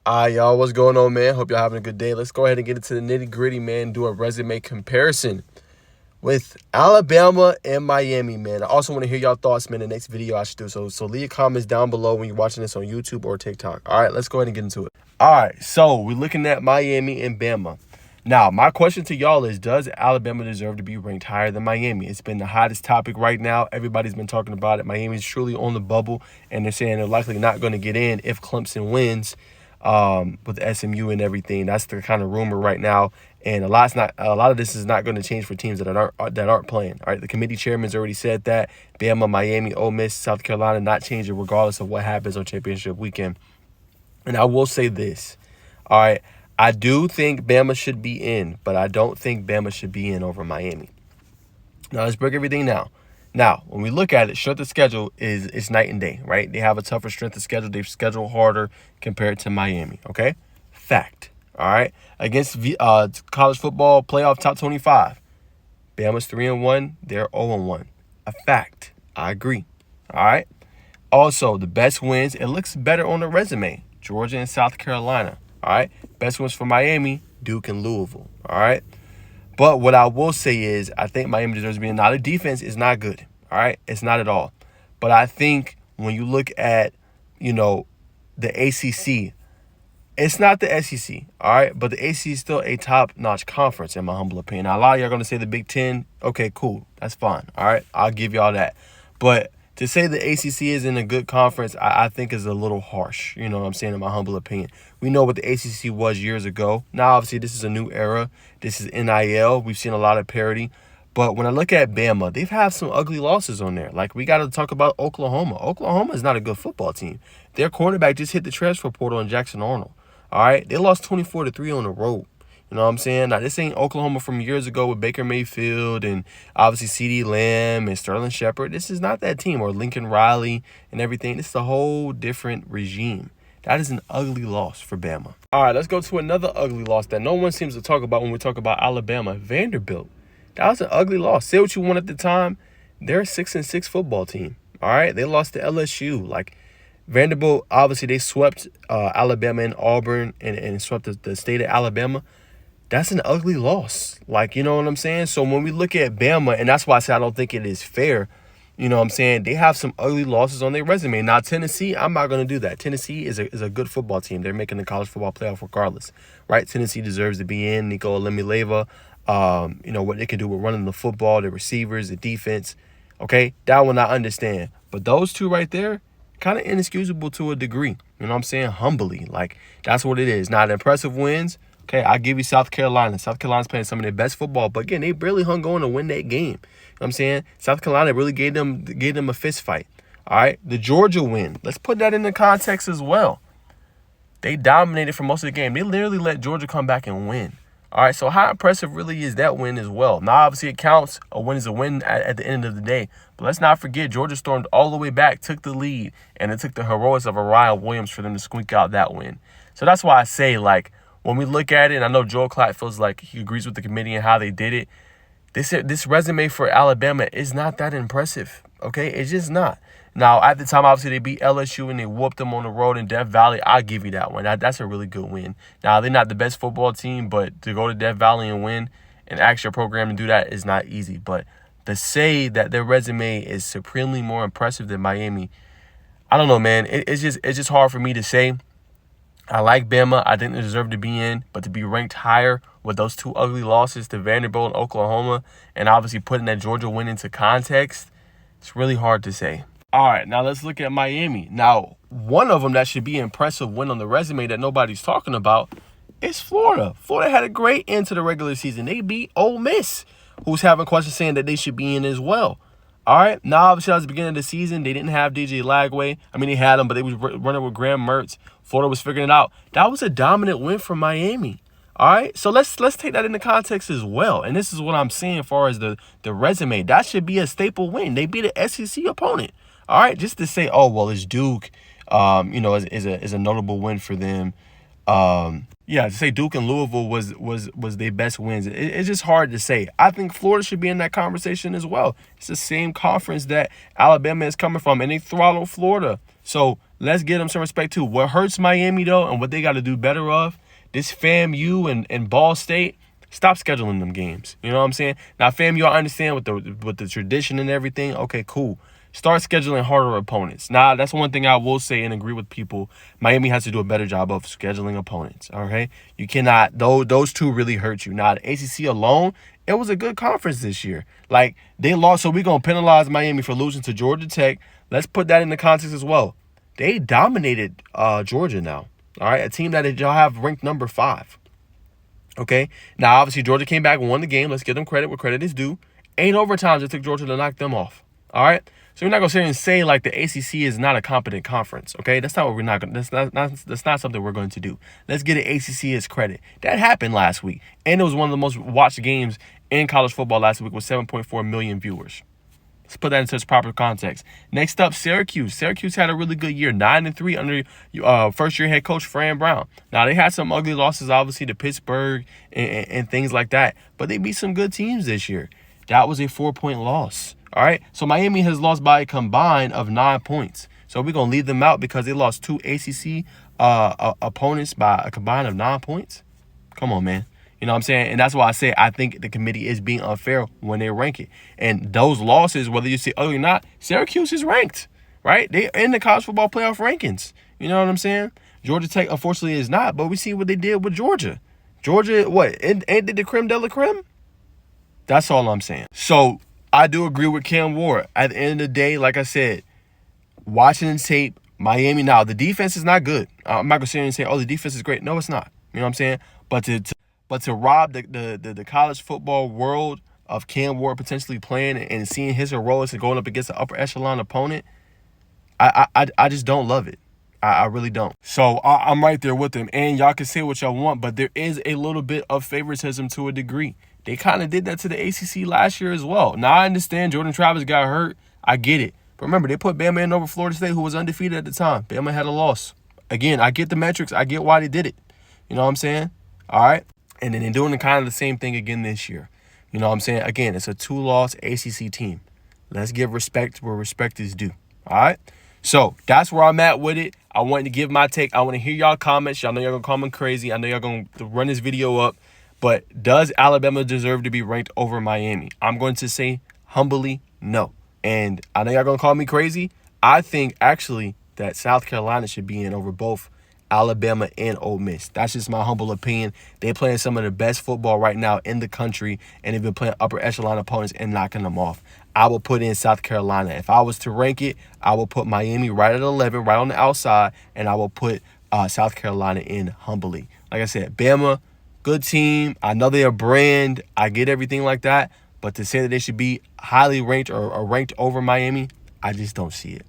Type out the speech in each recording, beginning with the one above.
Y'all, what's going on, man? Hope y'all having a good day. Let's go ahead and get into the nitty gritty, man. Do a resume comparison with Alabama and Miami, man. I also want to hear y'all thoughts, man. The next video I should do. So leave comments down below when you're watching this on YouTube or TikTok. All right, let's go ahead and get into it. All right, so we're looking at Miami and Bama. Now, my question to y'all is, does Alabama deserve to be ranked higher than Miami? It's been the hottest topic right now. Everybody's been talking about it. Miami's truly on the bubble, and they're saying they're likely not going to get in if Clemson wins with SMU and everything. That's the kind of rumor right now. And a lot of this is not going to change for teams that aren't playing. All right, the committee chairman's already said that Bama, Miami, Ole Miss, South Carolina not changing regardless of what happens on championship weekend. And I will say this, all right, I do think Bama should be in, but I don't think Bama should be in over Miami. Now, let's break everything down. Now, when we look at it, strength of schedule is night and day, right? They have a tougher strength of schedule. They've scheduled harder compared to Miami, okay? Fact, all right? Against college football playoff top 25, Bama's 3-1, they're 0-1. A fact, I agree, all right? Also, the best wins, it looks better on the resume. Georgia and South Carolina, all right? Best wins for Miami, Duke and Louisville, all right? But what I will say is I think Miami deserves to be in. Now, the defense is not good, all right? It's not at all. But I think when you look at, the ACC, it's not the SEC, all right? But the ACC is still a top-notch conference, in my humble opinion. Now, a lot of y'all are going to say the Big Ten. Okay, cool. That's fine, all right? I'll give y'all that. But to say the ACC is in a good conference, I think is a little harsh, you know what I'm saying, in my humble opinion. We know what the ACC was years ago. Now, obviously, this is a new era. This is NIL. We've seen a lot of parity. But when I look at Bama, they've had some ugly losses on there. Like, we got to talk about Oklahoma. Oklahoma is not a good football team. Their quarterback just hit the transfer portal on Jackson Arnold. All right? They lost 24-3 on the road. You know what I'm saying? Now, this ain't Oklahoma from years ago with Baker Mayfield and obviously CeeDee Lamb and Sterling Shepard. This is not that team, or Lincoln Riley and everything. This is a whole different regime. That is an ugly loss for Bama. All right, let's go to another ugly loss that no one seems to talk about when we talk about Alabama. Vanderbilt. That was an ugly loss. Say what you want at the time. They're a 6-6 football team. All right, they lost to LSU. Like, Vanderbilt, obviously, they swept Alabama and Auburn and swept the state of Alabama. That's an ugly loss. Like, you know what I'm saying? So when we look at Bama, and that's why I say I don't think it is fair, you know what I'm saying? They have some ugly losses on their resume. Now, Tennessee, I'm not going to do that. Tennessee is a good football team. They're making the college football playoff regardless, right? Tennessee deserves to be in. Nico Alemileeva, what they can do with running the football, the receivers, the defense. Okay, that one I understand. But those two right there, kind of inexcusable to a degree. You know what I'm saying? Humbly. Like, that's what it is. Not impressive wins. Okay, I'll give you South Carolina. South Carolina's playing some of their best football. But again, they barely hung on to win that game. You know what I'm saying? South Carolina really gave them a fist fight. All right, the Georgia win. Let's put that into context as well. They dominated for most of the game. They literally let Georgia come back and win. All right, so how impressive really is that win as well? Now, obviously, it counts. A win is a win at the end of the day. But let's not forget, Georgia stormed all the way back, took the lead, and it took the heroics of Orion Williams for them to squeak out that win. So that's why I say, like, when we look at it, and I know Joel Klatt feels like he agrees with the committee and how they did it, this resume for Alabama is not that impressive, okay? It's just not. Now, at the time, obviously, they beat LSU and they whooped them on the road in Death Valley. I'll give you that one. That's a really good win. Now, they're not the best football team, but to go to Death Valley and win and ask your program to do that is not easy. But to say that their resume is supremely more impressive than Miami, I don't know, man. It's just hard for me to say. I like Bama. I think they deserve to be in, but to be ranked higher with those two ugly losses to Vanderbilt and Oklahoma, and obviously putting that Georgia win into context, it's really hard to say. All right, now let's look at Miami. Now, one of them that should be an impressive win on the resume that nobody's talking about is Florida. Florida had a great end to the regular season. They beat Ole Miss, who's having questions saying that they should be in as well. All right, now obviously that was the beginning of the season. They didn't have DJ Lagway. I mean, they had him, but they was running with Graham Mertz. Florida was figuring it out. That was a dominant win for Miami. All right, so let's take that into context as well. And this is what I'm saying as far as the resume. That should be a staple win. They beat an SEC opponent. All right, just to say, oh, well, it's Duke, is a notable win for them. To say Duke and Louisville was their best wins. It's just hard to say. I think Florida should be in that conversation as well. It's the same conference that Alabama is coming from, and they throttled Florida. So let's give them some respect too. What hurts Miami though, and what they got to do better of, this FAMU and Ball State, stop scheduling them games. You know what I'm saying? Now FAMU, I understand with the tradition and everything. Okay, cool. Start scheduling harder opponents. Now, that's one thing I will say and agree with people. Miami has to do a better job of scheduling opponents. Okay, you cannot. Those two really hurt you. Now, the ACC alone, it was a good conference this year. Like, they lost, so we're gonna penalize Miami for losing to Georgia Tech. Let's put that in the context as well. They dominated Georgia now. All right, a team that y'all have ranked number 5. Okay, now obviously Georgia came back and won the game. Let's give them credit where credit is due. 8 overtimes it took Georgia to knock them off. All right, so we're not gonna sit here and say like the ACC is not a competent conference. Okay, that's not what we're not gonna. That's not something we're going to do. Let's get the ACC its credit. That happened last week, and it was one of the most watched games in college football last week with 7.4 million viewers. Let's put that into its proper context. Next up, Syracuse. Syracuse had a really good year, 9-3 under first-year head coach Fran Brown. Now, they had some ugly losses, obviously, to Pittsburgh and things like that, but they beat some good teams this year. That was a 4-point loss, all right? So Miami has lost by a combined of 9 points. So we're going to leave them out because they lost 2 ACC opponents by a combined of 9 points? Come on, man. You know what I'm saying? And that's why I say I think the committee is being unfair when they rank it. And those losses, whether you say ugly or not, Syracuse is ranked, right? They're in the college football playoff rankings. You know what I'm saying? Georgia Tech, unfortunately, is not. But we see what they did with Georgia. Georgia, what? Ain't they the creme de la creme? That's all I'm saying. So I do agree with Cam Ward. At the end of the day, like I said, watching the tape, Miami, now, the defense is not good. I'm not going to sit here and say, oh, the defense is great. No, it's not. You know what I'm saying? But to rob the college football world of Cam Ward potentially playing and seeing his heroics and going up against an upper echelon opponent, I just don't love it. I really don't. So I'm right there with him. And y'all can say what y'all want, but there is a little bit of favoritism to a degree. They kind of did that to the ACC last year as well. Now, I understand Jordan Travis got hurt. I get it. But remember, they put Bama in over Florida State, who was undefeated at the time. Bama had a loss. Again, I get the metrics. I get why they did it. You know what I'm saying? All right? And then they're doing kind of the same thing again this year. You know what I'm saying? Again, it's a 2-loss ACC team. Let's give respect where respect is due. All right? So that's where I'm at with it. I wanted to give my take. I want to hear y'all comments. Y'all know y'all going to call me crazy. I know y'all going to run this video up. But does Alabama deserve to be ranked over Miami? I'm going to say humbly no. And I know y'all going to call me crazy. I think actually that South Carolina should be in over both Alabama and Ole Miss. That's just my humble opinion. They're playing some of the best football right now in the country, and they've been playing upper echelon opponents and knocking them off. I will put in South Carolina. If I was to rank it, I will put Miami right at 11, right on the outside, and I will put South Carolina in humbly. Like I said, Bama, good team. I know they're a brand. I get everything like that. But to say that they should be highly ranked or ranked over Miami, I just don't see it.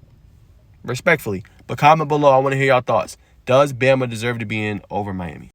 Respectfully. But comment below. I want to hear y'all thoughts. Does Bama deserve to be in over Miami?